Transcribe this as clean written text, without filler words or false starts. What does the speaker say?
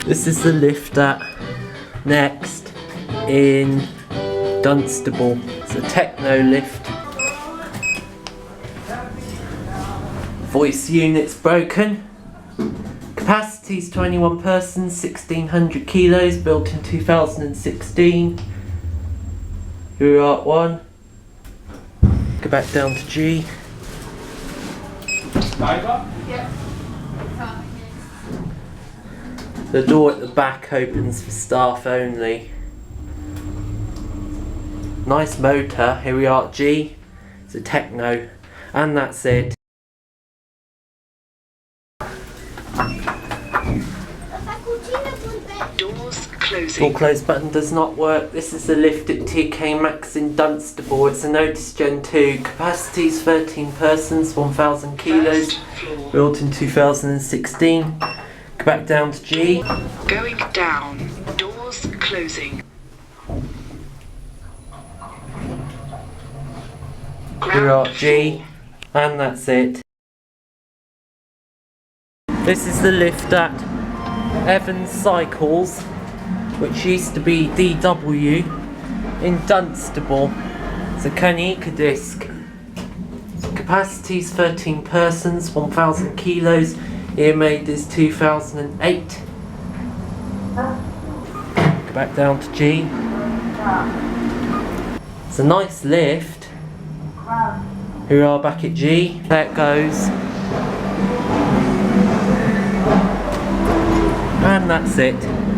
This is the lift at Next in Dunstable. It's a Tecno lift. Voice unit's broken. Capacity is 21 persons, 1600 kilos, built in 2016. Here we are at 1. Go back down to G. Yeah. The door at the back opens for staff only. Nice motor. Here we are at G. It's a Tecno. And that's it. Doors closing. Door close button does not work. This is the lift at TK Maxx in Dunstable. It's a Otis Gen 2. Capacity is 13 persons, 1000 kilos. Built in 2016. Go back down to G. Going down. Doors closing. Here we are at G. And that's it. This is the lift at Evans Cycles, which used to be DW in Dunstable. It's a Konica disc. Capacity is 13 persons, 1000 kilos. Year made is 2008. Go back down to G. It's a nice lift. Here we are back at G. There it goes. And that's it.